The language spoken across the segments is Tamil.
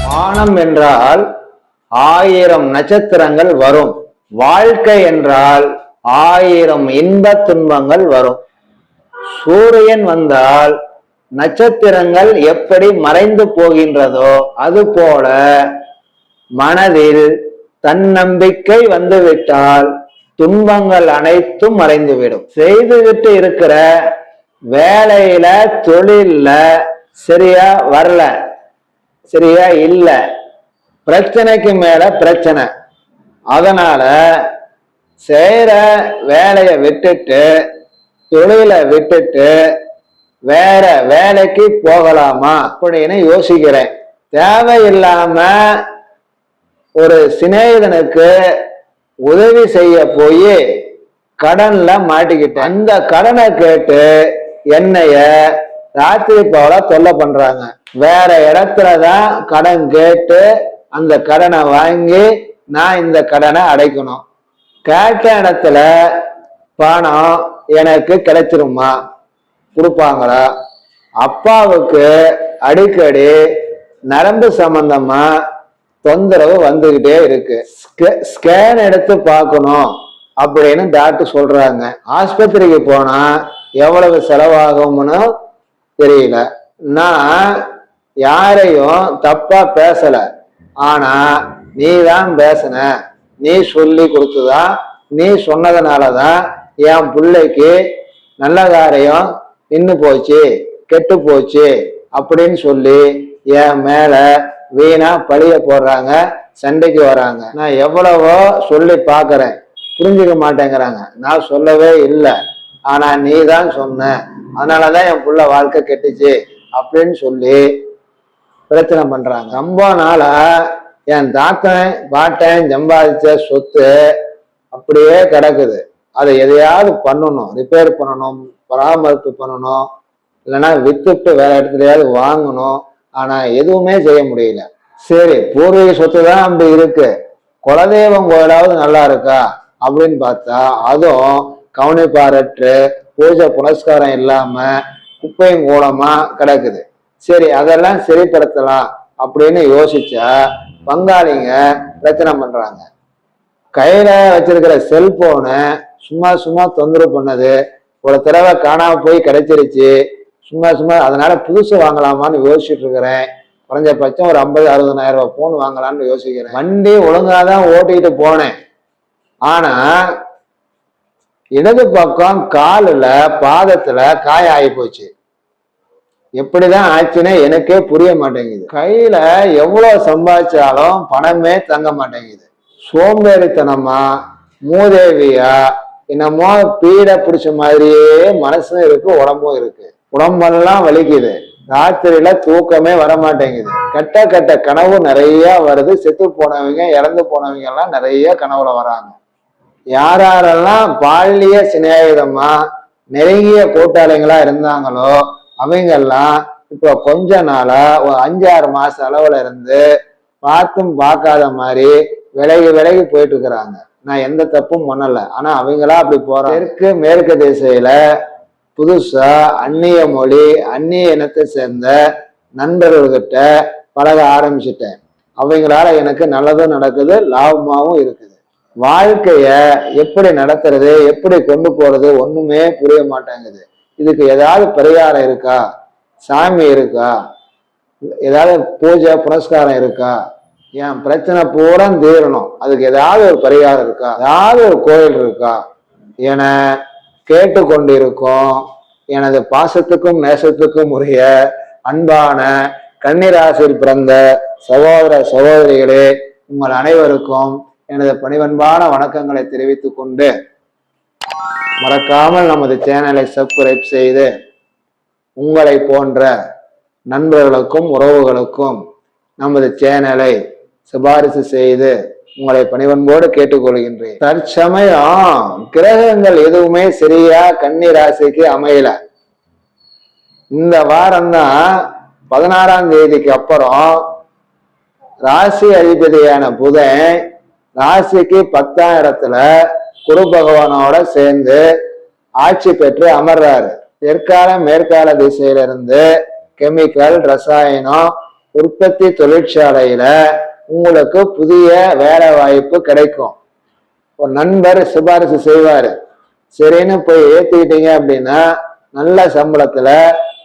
வானம் என்றால் 1000 நட்சத்திரங்கள் வரும். வாழ்க்கை என்றால் 1000 இன்ப துன்பங்கள் வரும். சூரியன் வந்தால் நட்சத்திரங்கள் எப்படி மறைந்து போகின்றதோ அதுபோல மனதில் தன்னம்பிக்கை வந்துவிட்டால் துன்பங்கள் அனைத்தும் மறைந்துவிடும். செய்துவிட்டு இருக்கிற வேலையில தொழில்ல சரியா வரல, சரியா இல்ல, பிரச்சனைக்கு மேல பிரச்சனை. அதனால செய்யற வேலையை விட்டுட்டு தொழிலை விட்டுட்டு வேற வேலைக்கு போகலாமா அப்படின்னு யோசிக்கிறேன். தேவையில்லாம ஒரு சிநேகிதனுக்கு உதவி செய்ய போய் கடன்ல மாட்டிக்கிட்டேன். அந்த கடனை கேட்டு என்னைய ராத்திரி போல தொல்லை பண்றாங்க. வேற இடத்துலதான் கடன் கேட்டு அந்த கடனை வாங்கி நான் இந்த கடனை அடைக்கணும். கேட்ட இடத்துல பணம் எனக்கு கிடைச்சிருமா, கொடுப்பாங்களா? அப்பாவுக்கு அடிக்கடி நரம்பு சம்பந்தமா தொந்தரவு வந்துகிட்டே இருக்கு. ஸ்கேன் எடுத்து பார்க்கணும் அப்படின்னு டாக்டர் சொல்றாங்க. ஆஸ்பத்திரிக்கு போனா எவ்வளவு செலவாகும்னு தெரியல. நான் யாரையும் தப்பா பேசல, ஆனா நீ தான் பேசுன, நீ சொல்லி கொடுத்துதான், நீ சொன்னதுனாலதான் என் பிள்ளைக்கு நல்ல காரியம் நின்று போச்சு, கெட்டு போச்சு அப்படின்னு சொல்லி என் மேல வீணா பழிய போடுறாங்க, சண்டைக்கு வராங்க. நான் எவ்வளவோ சொல்லி பாக்குறேன், புரிஞ்சுக்க மாட்டேங்கிறாங்க. நான் சொல்லவே இல்லை, ஆனா நீ தான் சொன்ன, அதனாலதான் என் புள்ள வாழ்க்கை கெட்டுச்சு அப்படின்னு சொல்லி பிரச்சனை பண்றாங்க. ரொம்ப நாளா என் தாத்தன் பாட்டன் சம்பாதிச்ச சொத்து அப்படியே கிடக்குது. அதை எதையாவது பண்ணணும், ரிப்பேர் பண்ணணும், பராமரிப்பு பண்ணணும், இல்லைன்னா வித்துட்டு வேற இடத்துலயாவது வாங்கணும். ஆனா எதுவுமே செய்ய முடியல. சரி, பூர்வீக சொத்து தான் அப்படி இருக்கு, குலதெய்வம் கோயிலாவது நல்லா இருக்கா அப்படின்னு பார்த்தா அதுவும் கவனிப்பாரற்று பூஜை புனஸ்காரம் இல்லாம குப்பையும் கூலமா கிடக்குது. சரி, அதெல்லாம் சரிப்படுத்தலாம் அப்படின்னு யோசிச்சா பங்காளிங்க பிரச்சனை பண்றாங்க. கையில வச்சிருக்கிற செல்போனை சும்மா சும்மா தொந்தரவு பண்ணது, ஒரு தடவை காணாம போய் கிடைச்சிருச்சு, சும்மா சும்மா. அதனால புதுசு வாங்கலாமான்னு யோசிச்சுட்டு இருக்கிறேன். குறைஞ்சபட்சம் ஒரு 50-60 ரூபாய் போன் வாங்கலாம்னு யோசிக்கிறேன். வண்டி ஒழுங்காதான் ஓட்டிட்டு போனேன், ஆனா இடது பக்கம் காலுல பாதத்துல காய ஆகி போச்சு. எப்படிதான் ஆச்சுன்னு எனக்கே புரிய மாட்டேங்குது. கையில எவ்வளவு சம்பாதிச்சாலும் பணமே தங்க மாட்டேங்குது. சோம்பேறித்தனமா மூதேவியா என்னமோ பீடை பிடிச்ச மாதிரியே மனசும் இருக்கு, உடம்பும் இருக்கு. உடம்பெல்லாம் வலிக்குது. ராத்திரியில தூக்கமே வர மாட்டேங்குது. கெட்ட கெட்ட கனவு நிறைய வருது. செத்து போனவங்க இறந்து போனவங்க எல்லாம் நிறைய கனவுல வராங்க. யாரெல்லாம் பாலிய சிநேகிதமா நெருங்கிய கூட்டாளிகளா இருந்தாங்களோ அவங்கெல்லாம் இப்போ கொஞ்ச நாளா ஒரு 5-6 மாச அளவுல இருந்து பார்த்தும் பார்க்காத மாதிரி விலகி விலகி போயிட்டு இருக்கிறாங்க. நான் எந்த தப்பும் பண்ணல, ஆனா அவங்களா அப்படி போறாங்க. மேற்கு திசையில புதுசா அந்நிய மொழி அந்நிய இனத்தை சேர்ந்த நண்பர்கள்கிட்ட பழக ஆரம்பிச்சுட்டேன். அவங்களால எனக்கு நல்லதும் நடக்குது, லாபமாகவும் இருக்குது. வாழ்க்கைய எப்படி நடத்துறது, எப்படி கொண்டு போறது ஒண்ணுமே புரிய மாட்டேங்குது. இதுக்கு ஏதாவது பரிகாரம் இருக்கா? சாமி இருக்கா? ஏதாவது பூஜை புனஸ்காரம் இருக்கா? என் பிரச்சனை பூரா தீரணும், அதுக்கு ஏதாவது ஒரு பரிகாரம் இருக்கா? ஏதாவது ஒரு கோயில் இருக்கா என கேட்டுக்கொண்டிருக்கும் எனது பாசத்துக்கும் நேசத்துக்கும் உரிய அன்பான கன்னிராசியில் பிறந்த சகோதர சகோதரிகளே, உங்கள் அனைவருக்கும் எனது பணிவன்பான வணக்கங்களை தெரிவித்துக் கொண்டு, மறக்காமல் நமது சேனலை சப்ஸ்கிரைப் செய்து உங்களை போன்ற நண்பர்களுக்கும் உறவுகளுக்கும் நமது சேனலை சிபாரிசு செய்து உங்களை பணிவன்போடு கேட்டுக்கொள்கின்றேன். தற்சமயம் கிரகங்கள் எதுவுமே சரியா கன்னி ராசிக்கு அமையல. இந்த வாரம்தான் 16ஆம் தேதிக்கு அப்புறம் ராசி அதிபதியான புதன் ராசிக்கு 10ஆம் இடத்துல குரு பகவானோட சேர்ந்து ஆட்சி பெற்று அமர்றாரு. தெற்கால மேற்கால திசையிலிருந்து கெமிக்கல் ரசாயனம் உற்பத்தி தொழிற்சாலையில உங்களுக்கு புதிய வேலை வாய்ப்பு கிடைக்கும். ஒரு நண்பர் சிபாரிசு செய்வாரு, சரின்னு போய் ஏத்துக்கிட்டீங்க அப்படின்னா நல்ல சம்பளத்துல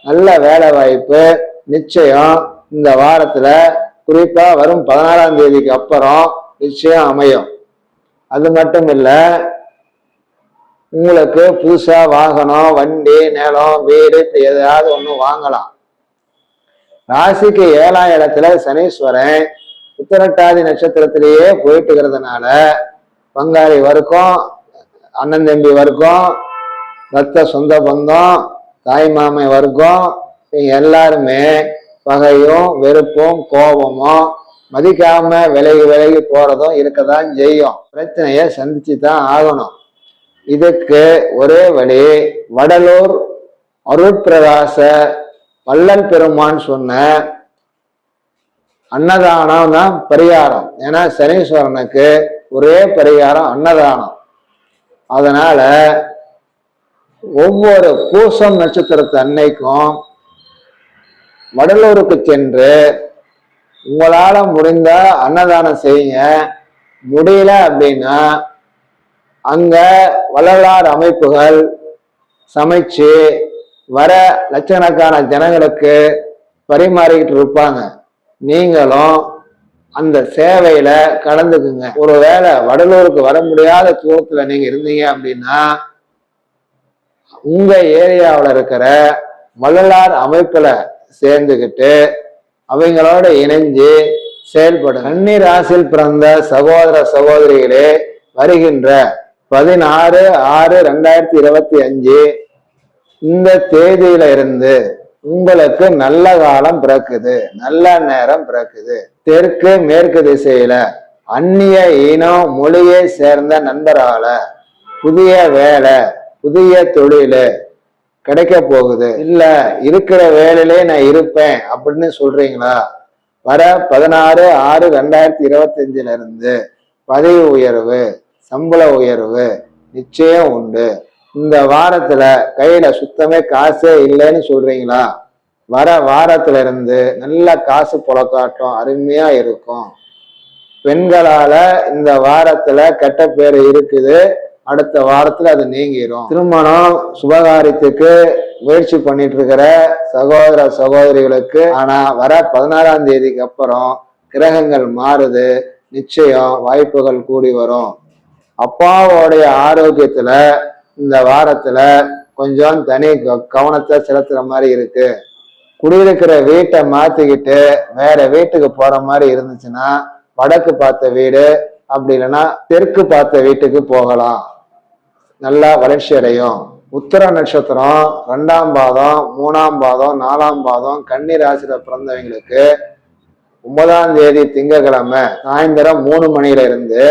நல்ல வேலை வாய்ப்பு நிச்சயம் இந்த வாரத்துல, குறிப்பா வரும் 16ஆம் தேதிக்கு அப்புறம் நிச்சயம் அமையும். அது மட்டும் இல்ல, உங்களுக்கு புதுசா வாகனம், வண்டி, நிலம், வீடு எதையாவது ஒண்ணு வாங்கலாம். ராசிக்கு 7ஆம் இடத்துல சனீஸ்வரன் உத்திரட்டாதி நட்சத்திரத்திலேயே போயிட்டு இருக்கிறதுனால பங்காளி வர்க்கம், அண்ணன் தம்பி வர்க்கம், ரத்த சொந்த பந்தம், தாய் மாமை வர்க்கம் எல்லாருமே பகையும் வெறுப்பும் கோபமும் மதிக்காம விலகி விலகி போறதும் இருக்கதான் செய்யும். பிரச்சனைய சந்திச்சு தான் ஆகணும். இதுக்கு ஒரே வழி, வடலூர் அருட்பிரகாச வள்ளல் பெருமான் சொன்ன அன்னதானம் தான் பரிகாரம். ஏன்னா சனீஸ்வரனுக்கு ஒரே பரிகாரம் அன்னதானம். அதனால ஒவ்வொரு பூசம் நட்சத்திரத்து அன்னைக்கும் வடலூருக்கு சென்று உங்களால முடிந்த அன்னதானம் செய்யுங்க. முடியல அப்படின்னா அங்க வள்ளலார் அமைப்புகள் சமைச்சு வர லட்சக்கணக்கான ஜனங்களுக்கு பரிமாறிக்கிட்டு இருப்பாங்க. நீங்களும் அந்த சேவையில கலந்துக்குங்க. ஒருவேளை வடலூருக்கு வர முடியாத தூரத்துல நீங்க இருந்தீங்க அப்படின்னா உங்க ஏரியாவில் இருக்கிற வள்ளலார் அமைப்புல சேர்ந்துக்கிட்டு அவங்களோட இணைஞ்சு செயல்படும். கன்னி ராசியில் பிறந்த சகோதர சகோதரிகளே, வருகின்ற 16/6/2025 இந்த தேதியில இருந்து உங்களுக்கு நல்ல காலம் பிறக்குது, நல்ல நேரம் பிறக்குது. தெற்கு மேற்கு திசையில அந்நிய இனம் மொழியை சேர்ந்த நண்பரால புதிய வேலை, புதிய தொழில் கிடைக்க போகுது. இல்ல இருக்கிற வேலையிலே நான் இருப்பேன் அப்படின்னு சொல்றீங்களா? வர 16/6/2025 இருந்து பதவி உயர்வு, சம்பள உயர்வு நிச்சயம் உண்டு. இந்த வாரத்துல கையில சுத்தமே காசே இல்லைன்னு சொல்றீங்களா? வர வாரத்துல இருந்து நல்ல காசு புழக்காட்டம் அருமையா இருக்கும். பெண்களால இந்த வாரத்துல கெட்ட பேர் இருக்குது, அடுத்த வாரத்துல அது நீங்கிரும். திருமணம் சுபகாரியத்துக்கு முயற்சி பண்ணிட்டு இருக்கிற சகோதர சகோதரிகளுக்கு ஆனா வர 16ஆம் தேதிக்கு அப்புறம் கிரகங்கள் மாறுது, நிச்சயம் வாய்ப்புகள் கூடி வரும். அப்பாவோடைய ஆரோக்கியத்துல இந்த வாரத்துல கொஞ்சம் தனி கவனத்தை செலுத்துற மாதிரி இருக்கு. குடியிருக்கிற வீட்டை மாத்திக்கிட்டு வேற வீட்டுக்கு போற மாதிரி இருந்துச்சுன்னா வடக்கு பார்த்த வீடு, அப்படி இல்லைன்னா தெற்கு பார்த்த வீட்டுக்கு போகலாம், நல்லா வளர்ச்சி அடையும். உத்திர நட்சத்திரம் 2ஆம் பாதம், 3ஆம் பாதம், 4ஆம் பாதம் கன்னி ராசியில பிறந்தவங்களுக்கு 9ஆம் தேதி திங்கட்கிழமை சாயந்தரம் 3 மணியில இருந்து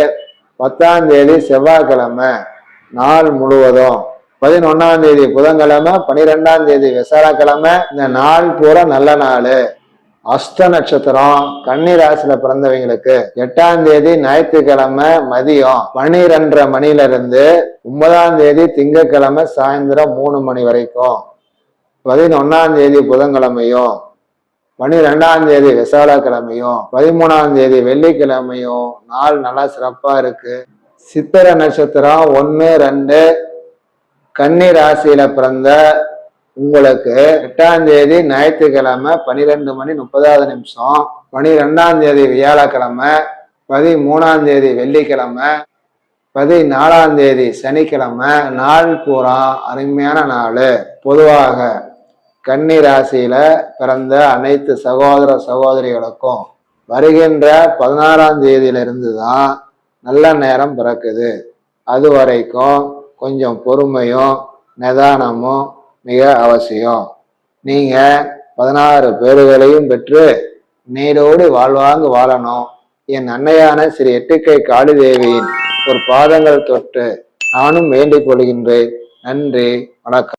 10ஆம் தேதி செவ்வாய்க்கிழமை நாள் முழுவதும், 11ஆம் தேதி புதன்கிழமை, 12ஆம் தேதி விசாலக்கிழமை, இந்த நாள் பூரா நல்ல நாள். அஸ்த நட்சத்திரம் கன்னி ராசியில பிறந்தவங்களுக்கு 8ஆம் தேதி ஞாயிற்றுக்கிழமை மதியம் 12:30 மணியில இருந்து 9ஆம் தேதி திங்கட்கிழமை சாயந்தரம் 3 மணி வரைக்கும், 11ஆம் தேதி புதன்கிழமையும், 12ஆம் தேதி விசாலக்கிழமையும், 13ஆம் தேதி வெள்ளிக்கிழமையும் நாள் நல்லா சிறப்பா இருக்கு. சித்திர நட்சத்திரம் 1, 2 கன்னி ராசியில பிறந்த உங்களுக்கு 8ஆம் தேதி ஞாயிற்றுக்கிழமை 12:30 12ஆம் தேதி வியாழக்கிழமை, 13ஆம் தேதி வெள்ளிக்கிழமை, 14ஆம் தேதி சனிக்கிழமை நாள் பூரா அருமையான நாள். பொதுவாக கன்னி ராசியில பிறந்த அனைத்து சகோதர சகோதரிகளுக்கும் வருகின்ற 16ஆம் தேதியிலிருந்து தான் நல்ல நேரம் பிறக்குது. அது வரைக்கும் கொஞ்சம் பொறுமையும் நிதானமும் மிக அவசியம். நீங்க 16 பேறுகளையும் பெற்று நீரோடு வாழ்வாங்கு வாழணும். என் அன்னையான ஸ்ரீ எட்டுக்கை காளி தேவியின் ஒரு பாதங்கள் தொட்டு நானும் வேண்டிக் கொள்கின்றேன். நன்றி, வணக்கம்.